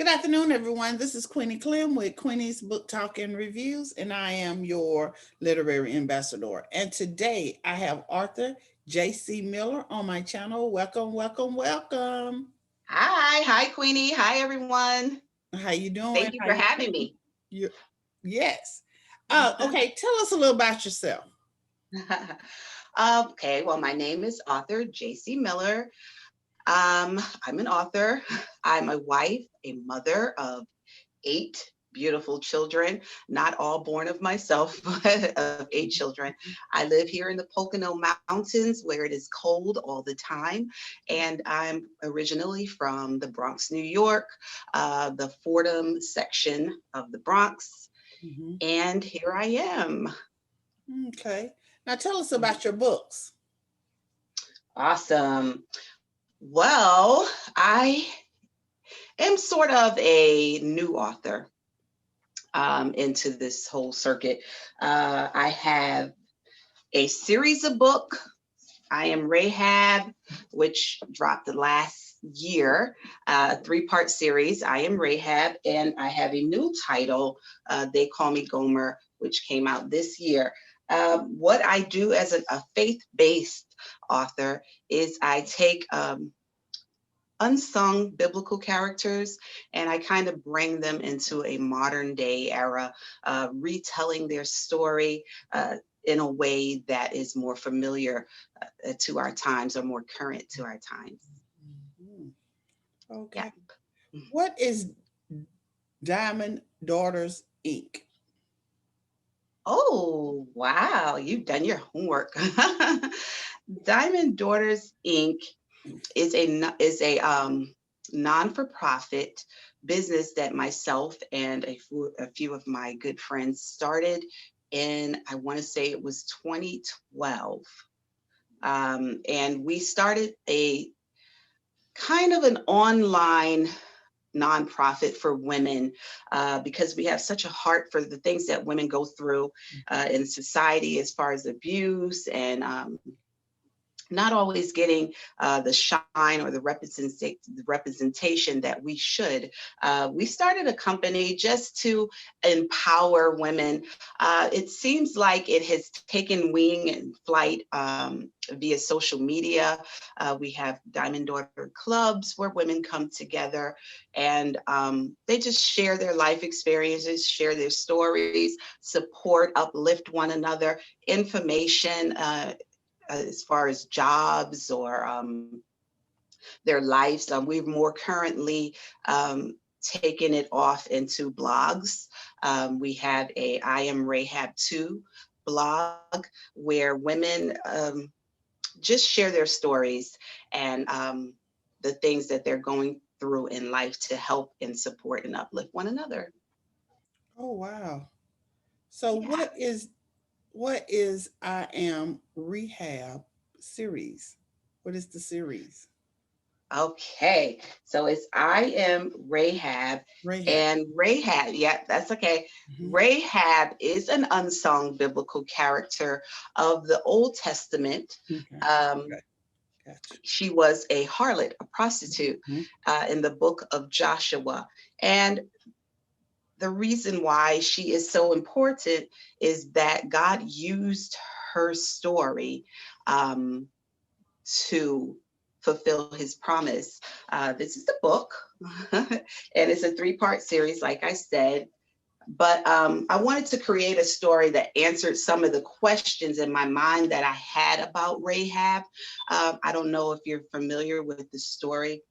Good afternoon, everyone. This is Queenie Clem with Queenie's Book Talk and Reviews, and I am your literary ambassador. And today I have Arthur J.C. Miller on my channel. Welcome, welcome, welcome. Hi, Queenie. Hi, everyone. How you doing? Thank you How for you having feeling? me. You, yes. Okay, tell us a little about yourself. Okay, well, my name is author JC Miller. I'm an author. I'm a wife, a mother of 8 beautiful children, not all born of myself, but of 8 children. I live here in the Pocono Mountains where it is cold all the time. And I'm originally from the Bronx, New York, the Fordham section of the Bronx. Mhm. And here I am. Okay. Now tell us about your books. Awesome. Well, I am sort of a new author into this whole circuit. I have a series of book. I Am Rahab, which dropped the last year, a 3-part series. I Am Rahab, and I have a new title. They Call Me Gomer, which came out this year. What I do as a faith-based author is I take unsung biblical characters and I kind of bring them into a modern day era, retelling their story in a way that is more familiar to our times or more current to our times. Mhm. Yeah. Okay. What is Diamond Daughters Inc.? Oh, wow. You've done your homework. Diamond Daughters Inc. is a non-for-profit business that myself and a few of my good friends started in, I want to say it was 2012. And we started a kind of an online nonprofit for women because we have such a heart for the things that women go through in society as far as abuse and not always getting the shine or the representation that we should. We started a company just to empower women. It seems like it has taken wing and flight via social media. We have Diamond Daughter clubs where women come together and they just share their life experiences, share their stories, support, uplift one another, information. As far as jobs or their lives. We've more currently taken it off into blogs. We have a I Am Rahab 2 blog where women just share their stories and the things that they're going through in life to help and support and uplift one another. Oh wow. So Yeah. what is I Am Rehab series? What is the series? Okay, so it's I Am Rahab, Rahab. and Rahab, yeah, that's okay. Mhm. Rahab is an unsung biblical character of the Old Testament. Okay. Um, Okay. Gotcha. she was a harlot, a prostitute Mhm. in the book of Joshua. And the reason why she is so important is that God used her story um, to fulfill his promise. This is the book, and it's a 3-part series, like I said. But I wanted to create a story that answered some of the questions in my mind that I had about Rahab. I don't know if you're familiar with the story,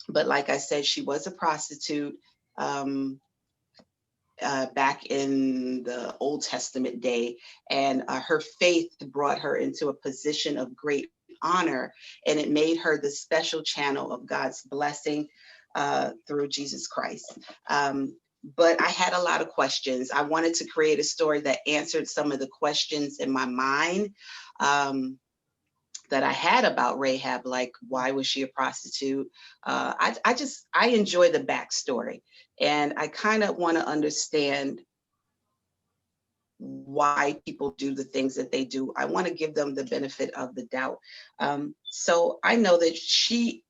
but like I said, she was a prostitute. Um, Back in the Old Testament day, and her faith brought her into a position of great honor, and it made her the special channel of God's blessing through Jesus Christ. But I had a lot of questions. I wanted to create a story that answered some of the questions in my mind. That I had about Rahab, like why was she a prostitute? I enjoy the backstory, and I kind of want to understand why people do the things that they do. I want to give them the benefit of the doubt. So I know that she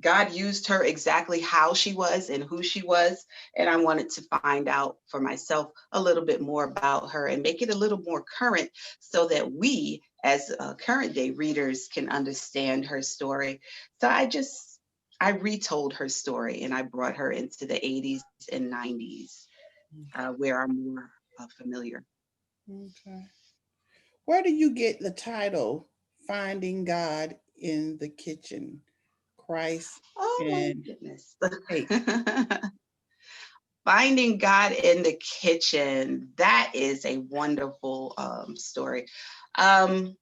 God used her exactly how she was and who she was. And I wanted to find out for myself a little bit more about her and make it a little more current so that we, as current day readers, can understand her story. So I retold her story and I brought her into the 80s and 90s, where I'm more familiar. Okay. Where do you get the title Finding God in the Kitchen? Christ Oh my and goodness. Cake. Finding God in the kitchen. That is a wonderful story. Um,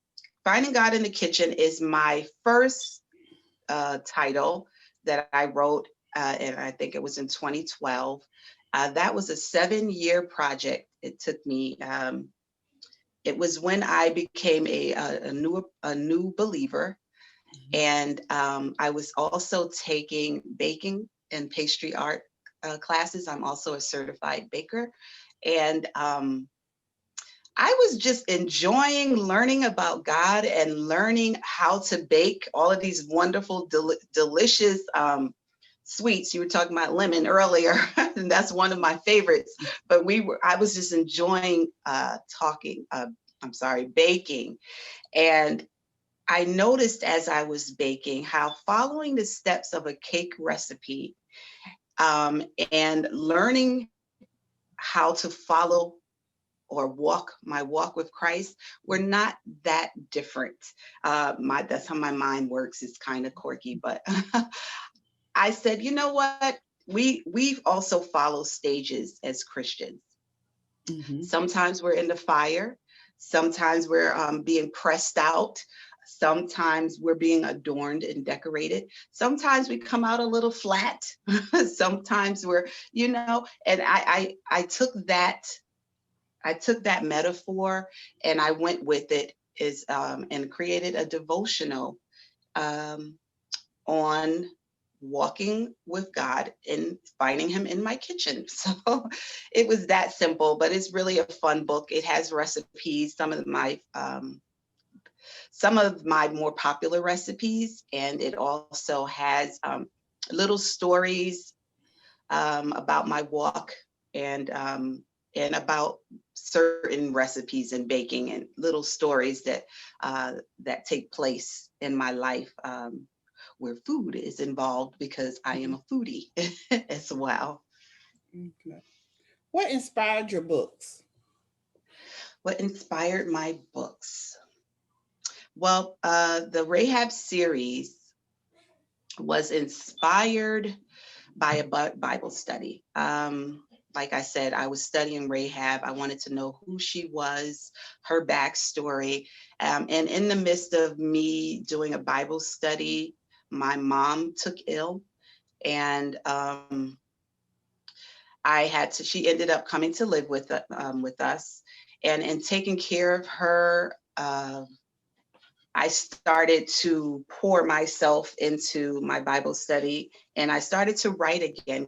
Finding God in the Kitchen is my first title that I wrote, and I think it was in 2012. That was a 7-year project. It took me. It was when I became a new believer, and I was also taking baking and pastry art classes. I'm also a certified baker. And I was just enjoying learning about God and learning how to bake all of these wonderful, delicious sweets. You were talking about lemon earlier, and that's one of my favorites. But I was just enjoying baking. And I noticed as I was baking how following the steps of a cake recipe and learning how to follow or walk with Christ were not that different. That's how my mind works. It's kind of quirky, but I said, you know what? We've also followed stages as Christians. Mm-hmm. Sometimes we're in the fire. Sometimes we're being pressed out. Sometimes we're being adorned and decorated. Sometimes we come out a little flat. Sometimes we're, and I took that metaphor and I went with it and created a devotional um, on walking with God and finding Him in my kitchen. So it was that simple, but it's really a fun book. It has recipes, some of my more popular recipes, and it also has little stories about my walk and about certain recipes in baking and little stories that take place in my life where food is involved because I am a foodie as well. Okay. What inspired your books? What inspired my books? Well, the Rahab series was inspired by a Bible study. Like I said, I was studying Rahab. I wanted to know who she was, her backstory. And in the midst of me doing a Bible study, my mom took ill. And she ended up coming to live with us. And in taking care of her, I started to pour myself into my Bible study and I started to write again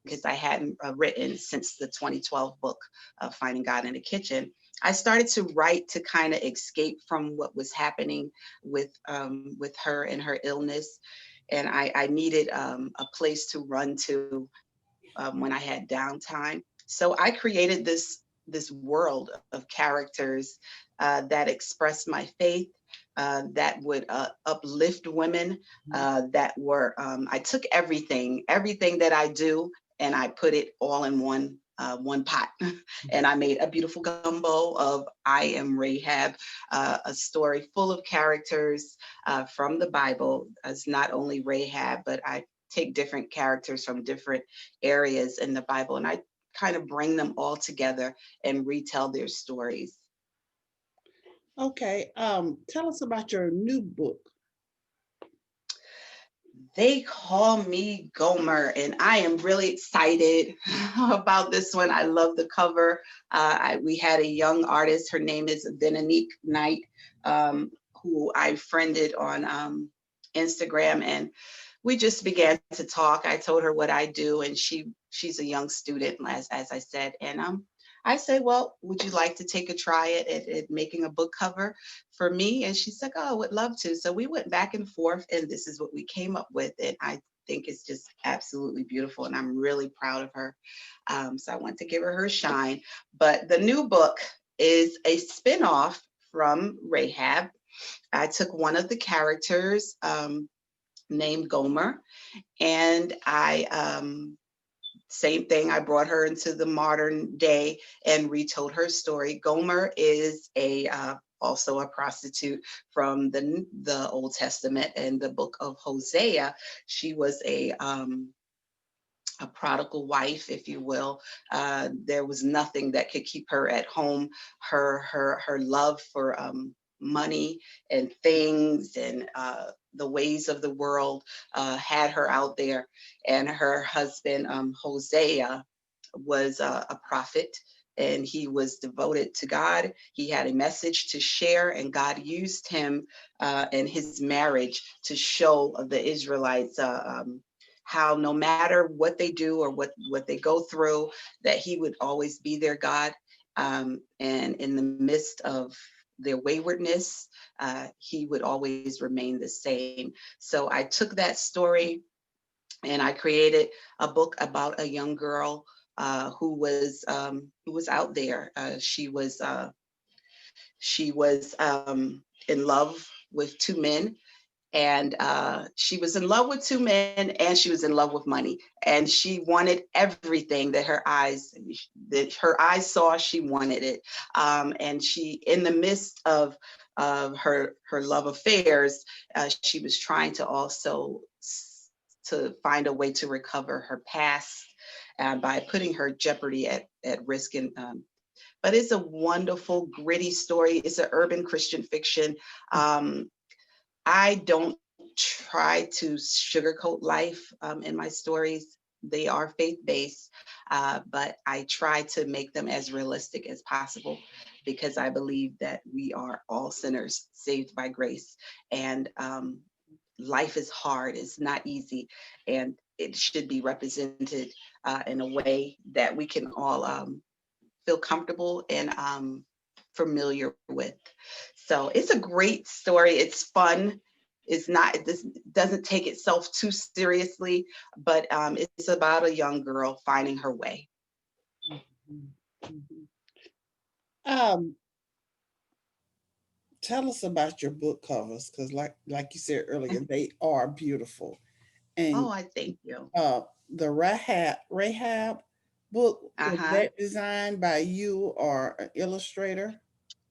because I hadn't written since the 2012 book of Finding God in the Kitchen. I started to write to kind of escape from what was happening with her and her illness. And I needed a place to run to when I had downtime. So I created this world of characters that expressed my faith, that would uplift women, that were, I took everything that I do, and I put it all in one pot. And I made a beautiful gumbo of I Am Rahab, a story full of characters from the Bible. It's not only Rahab, but I take different characters from different areas in the Bible and I kind of bring them all together and retell their stories. Okay. Tell us about your new book. They call me Gomer, and I am really excited about this one. I love the cover. We had a young artist. Her name is Benanique Knight, who I friended on Instagram, and we just began to talk. I told her what I do, and she's a young student, as I said, and I said, well, would you like to take a try at making a book cover for me? And she's like, oh, I would love to. So we went back and forth, and this is what we came up with. And I think it's just absolutely beautiful. And I'm really proud of her. So I want to give her shine. But the new book is a spinoff from Rahab. I took one of the characters named Gomer, and same thing. I brought her into the modern day and retold her story. Gomer is a also a prostitute from the Old Testament and the book of Hosea. She was a prodigal wife, if you will. There was nothing that could keep her at home. Her love for money and things and the ways of the world had her out there. And her husband, Hosea, was a prophet, and he was devoted to God. He had a message to share, and God used him and his marriage to show the Israelites how no matter what they do or what they go through, that he would always be their God. And in the midst of their waywardness, he would always remain the same. So I took that story and I created a book about a young girl who was out there. She was in love with two men, and she was in love with two men, and she was in love with money, and she wanted everything that her eyes saw. She wanted it, and she, in the midst of her love affairs, she was trying to also to find a way to recover her past by putting her jeopardy at risk. And but it's a wonderful, gritty story. It's an urban Christian fiction. Um, I don't try to sugarcoat life in my stories. They are faith based, but I try to make them as realistic as possible because I believe that we are all sinners saved by grace. And life is hard, it's not easy, and it should be represented in a way that we can all feel comfortable and familiar with. So it's a great story. It's fun. This doesn't take itself too seriously, but it's about a young girl finding her way. Mhm, mhm. Um, Tell us about your book covers, because like you said earlier, they are beautiful. And Oh, I thank you. uh, the Rahab book, was Uh-huh. that designed by you or an illustrator?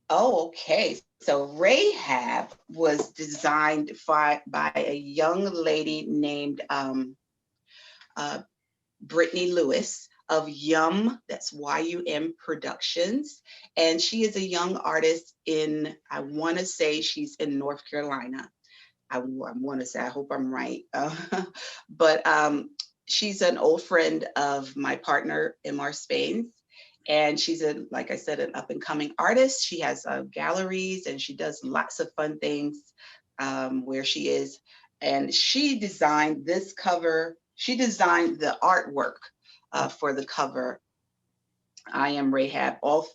Oh, okay. So Rahab was designed by a young lady named uh, Brittany Lewis of that's YUM Productions. And she is a young artist I want to say she's in North Carolina. I want to say, I hope I'm right. But she's an old friend of my partner, Imar Spain's. And she's like I said, an up and coming artist. She has galleries and she does lots of fun things where she is. And she designed this cover. She designed the artwork for the cover, I Am Rahab, all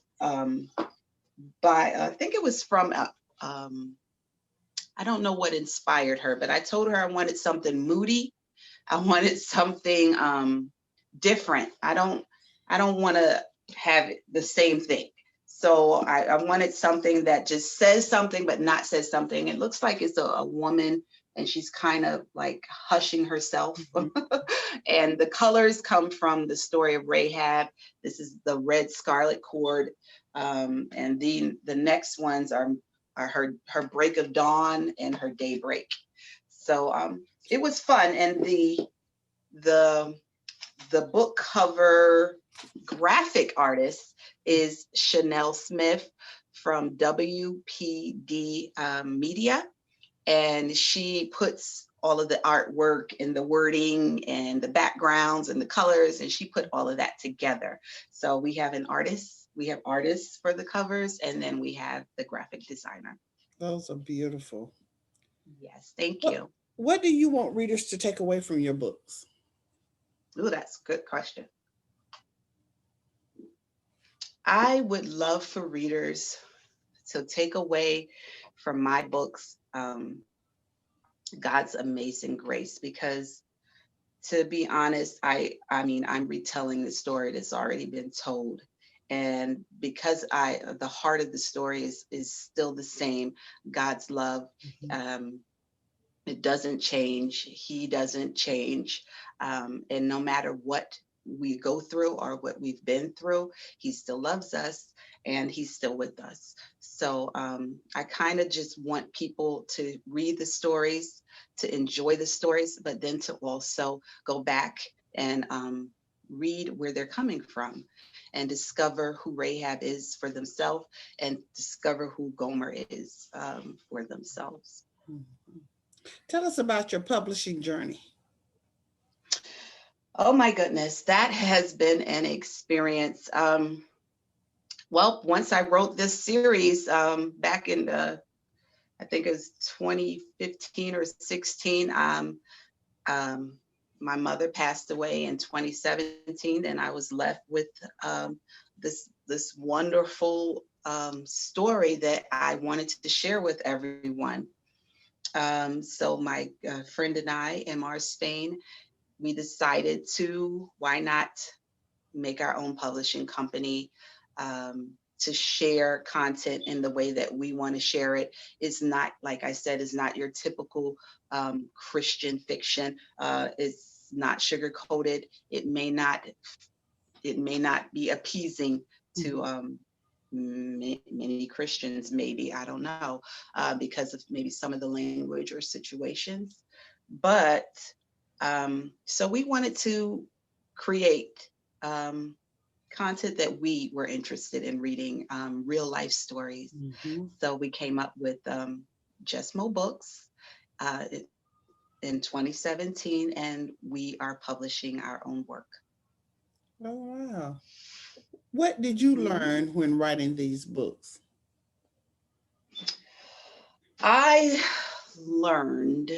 by, I think it was from um, I don't know what inspired her, but I told her I wanted something moody. I wanted something different. I don't want to have the same thing. So I wanted something that just says something but not says something. It looks like it's a woman and she's kind of like hushing herself. Mhm. And the colors come from the story of Rahab. This is the red scarlet cord. And the next ones are her break of dawn and her daybreak. So it was fun. And the the book cover graphic artist is Chanel Smith from WPD Media, and she puts all of the artwork and the wording and the backgrounds and the colors, and she put all of that together. So we have artists for the covers, and then we have the graphic designer. Those are beautiful. Yes, thank What you. what do you want readers to take away from your books? Ooh, that's a good question. I would love for readers to take away from my books God's amazing grace, because to be honest, I mean, I'm retelling the story that's already been told. And because the heart of the story is still the same, God's love, Mhm. um, it doesn't change. He doesn't change. And no matter what we go through or what we've been through, he still loves us and he's still with us. So I kind of just want people to read the stories, to enjoy the stories, but then to also go back and read where they're coming from and discover who Rahab is for themselves and discover who Gomer is for themselves. Mhm. Tell us about your publishing journey. Oh my goodness, that has been an experience. Well, once I wrote this series back in I think it was 2015 or 16. Um, my mother passed away in 2017, and I was left with this wonderful story that I wanted to share with everyone. So my friend and I, MR Spain, we decided to why not make our own publishing company, to share content in the way that we want to share it. It's not, like I said, is not your typical Christian fiction. It's not sugar coated. It may not be appeasing to Mhm. many Christians, maybe, I don't know, because of maybe some of the language or situations. But so we wanted to create um, content that we were interested in reading, real life stories. Mhm. So we came up with Just Mo Books in 2017, and we are publishing our own work. Oh, wow. What did you Mhm. learn when writing these books? I learned,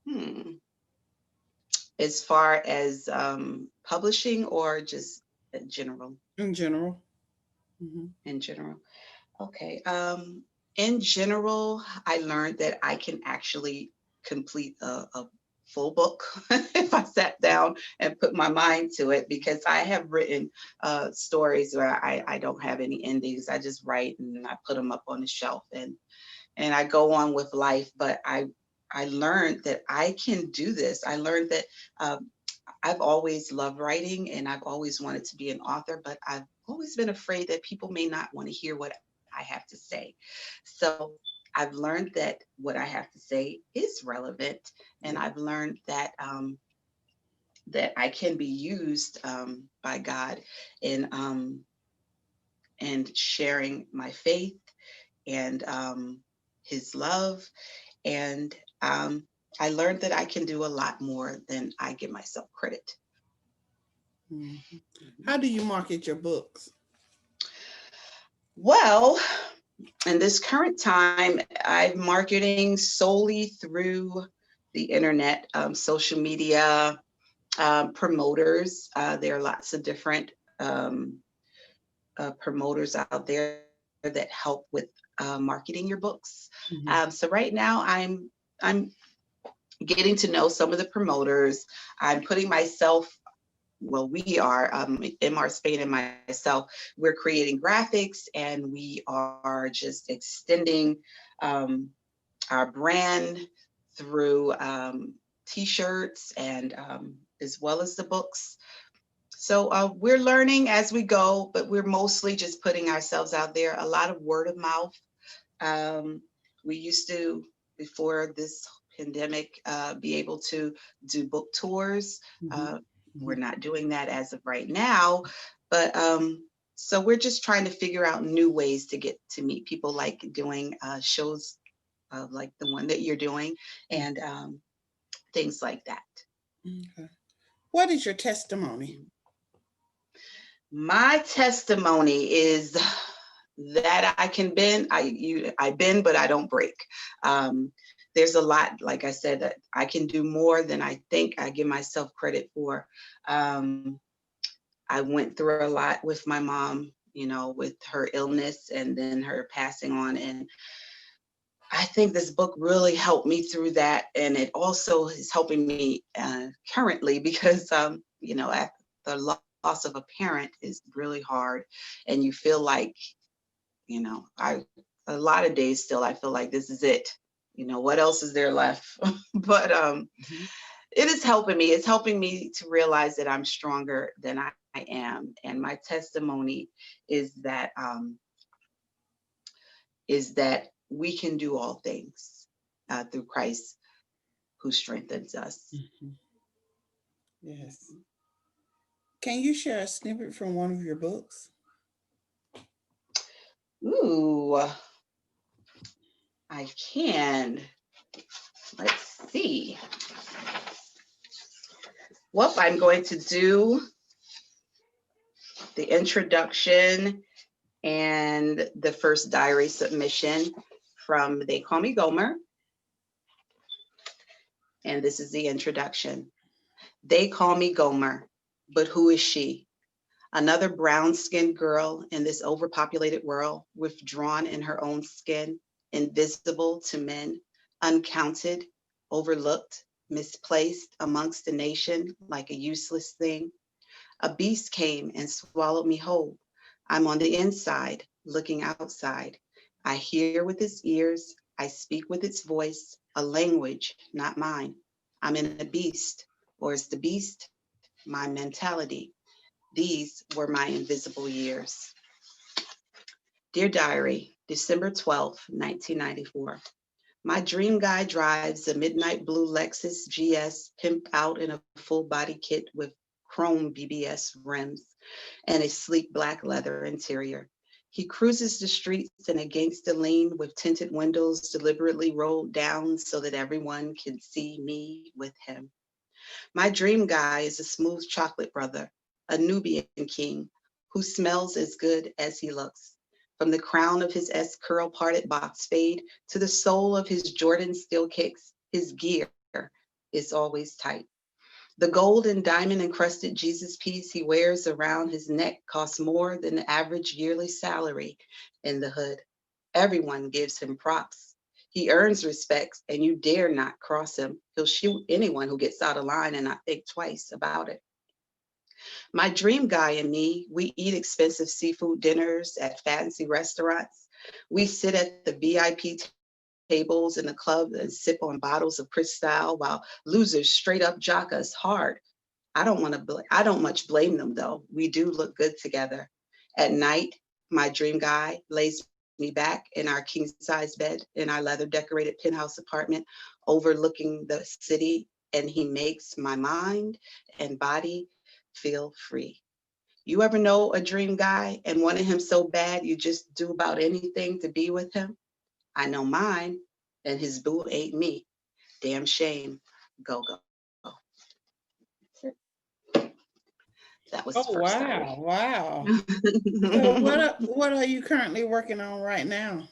hmm, as far as publishing or just in general, In general. Hmm. in general. Okay. In general, I learned that I can actually complete a full book if I sat down and put my mind to it, because I have written stories where I don't have any endings. I just write and I put them up on the shelf, and I go on with life. But I learned that I can do this. I learned that um, I've always loved writing and I've always wanted to be an author, but I've always been afraid that people may not want to hear what I have to say. So I've learned that what I have to say is relevant, and Yeah. I've learned that I can be used by God in and sharing my faith and His love, and I learned that I can do a lot more than I give myself credit. Mhm. Mhm. How do you market your books? Well, in this current time, I'm marketing solely through the internet, social media, promoters. There are lots of different promoters out there that help with marketing your books. Mhm. So right now, I'm getting to know some of the promoters. I'm putting myself, well, we are, MR Spain and myself, we're creating graphics and we are just extending um, our brand through t-shirts and as well as the books. So we're learning as we go, but we're mostly just putting ourselves out there. A lot of word of mouth. um, we used to, before this pandemic, be able to do book tours. Mhm. Uh, we're Mhm. not doing that as of right now, but so we're just trying to figure out new ways to get to meet people, like doing shows like the one that you're doing, and things like that. Okay. What is your testimony? My testimony is that I can bend. I bend, but I don't break. Um, there's a lot, like I said, that I can do more than I think I give myself credit for. I went through a lot with my mom. with her illness and then her passing on. And I think this book really helped me through that. And it also is helping me currently because, the loss of a parent is really hard. And you feel like, a lot of days still, I feel like this is it. What else is there left? But Mhm. it is helping me. It's helping me to realize that I'm stronger than I am. And my testimony is that we can do all things through Christ who strengthens us. Mhm. Yes. Can you share a snippet from one of your books? Ooh, I can. Let's see. Well, I'm going to do the introduction and the first diary submission from They Call Me Gomer. And this is the introduction. They call me Gomer, but who is she? Another brown skinned girl in this overpopulated world, withdrawn in her own skin, invisible to men, uncounted, overlooked, misplaced amongst the nation like a useless thing. A beast came and swallowed me whole. I'm on the inside, looking outside. I hear with its ears, I speak with its voice, a language not mine. I'm in a beast, or is the beast my mentality? These were my invisible years. Dear Diary, December 12th, 1994. My dream guy drives a midnight blue Lexus GS pimped out in a full body kit with chrome BBS rims and a sleek black leather interior. He cruises the streets in a gangster lean with tinted windows deliberately rolled down so that everyone can see me with him. My dream guy is a smooth chocolate brother, a Nubian king who smells as good as he looks. From the crown of his S curl parted box fade to the sole of his Jordan steel kicks, his gear is always tight. The gold and diamond encrusted Jesus piece he wears around his neck costs more than the average yearly salary in the hood. Everyone gives him props. He earns respect, and you dare not cross him. He'll shoot anyone who gets out of line and not think twice about it. My dream guy and me, we eat expensive seafood dinners at fancy restaurants. We sit at the VIP tables in the club and sip on bottles of Cristal while losers straight up jock us hard. I don't much blame them though. We do look good together. At night, my dream guy lays me back in our king size bed in our leather decorated penthouse apartment overlooking the city, and he makes my mind and body feel free. You ever know a dream guy and wanted him so bad you just do about anything to be with him? I know mine, and his boo ain't me. Damn shame. Go, go. That was the Oh, first diary. wow. Wow. So what are you currently working on right now?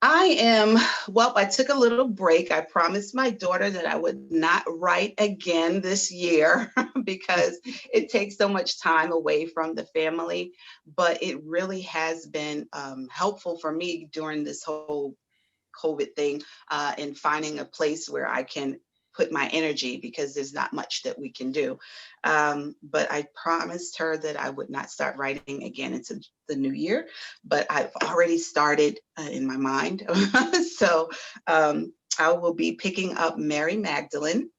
I took a little break. I promised my daughter that I would not write again this year because it takes so much time away from the family. But it really has been helpful for me during this whole COVID thing in finding a place where I can put my energy because there's not much that we can do. But I promised her that I would not start writing again into the new year, but I've already started in my mind. So I will be picking up Mary Magdalene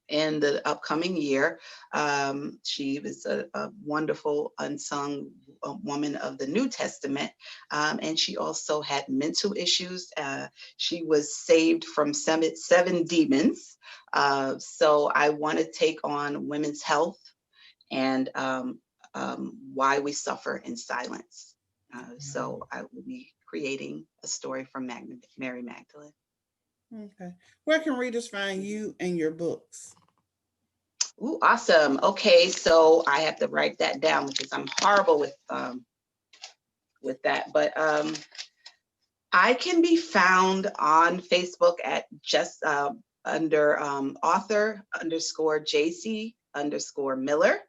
in the upcoming year. She was a wonderful unsung woman of the New Testament, and she also had mental issues. She was saved from seven demons. So I want to take on women's health and why we suffer in silence. Wow. So I will be creating a story from Mary Magdalene. Okay. Where can readers find you and your books? Ooh, awesome. Okay, so I have to write that down because I'm horrible with that. But I can be found on Facebook at just under author underscore JC underscore Miller.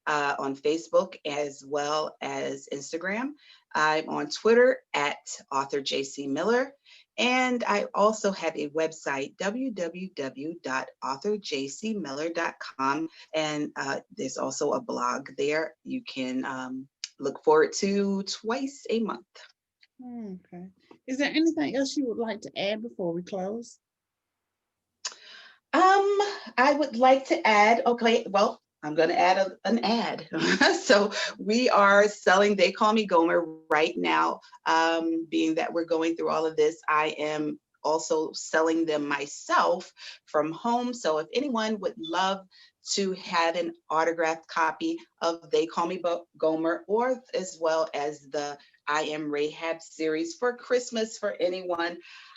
on Facebook as well as Instagram. I'm on Twitter at author JC Miller. And I also have a website, www.authorjcmiller.com. And there's also a blog there you can look forward to twice a month. Okay. Is there anything else you would like to add before we close? I would like to add, okay, well, I'm going to add an ad. So we are selling They Call Me Gomer right now. Being that we're going through all of this, I am also selling them myself from home. So if anyone would love to have an autographed copy of They Call Me Gomer, or as well as the I Am Rahab series for Christmas for anyone,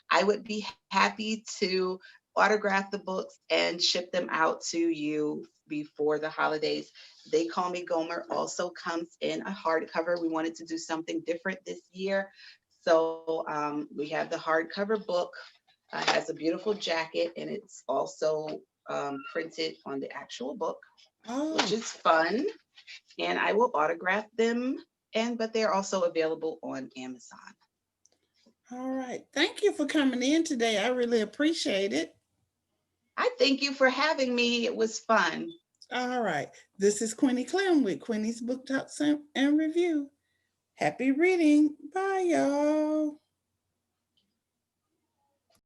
I would be happy to autograph the books and ship them out to you before the holidays. They Call Me Gomer also comes in a hardcover. We wanted to do something different this year. So we have the hardcover book. Has a beautiful jacket, and it's also printed on the actual book, which Oh, is fun. And I will autograph them, but they're also available on Amazon. all right. Thank you for coming in today. I really appreciate it. I thank you for having me. It was fun. All right. This is Queenie Clem with Queenie's Book Talks and Review. Happy reading. Bye, y'all.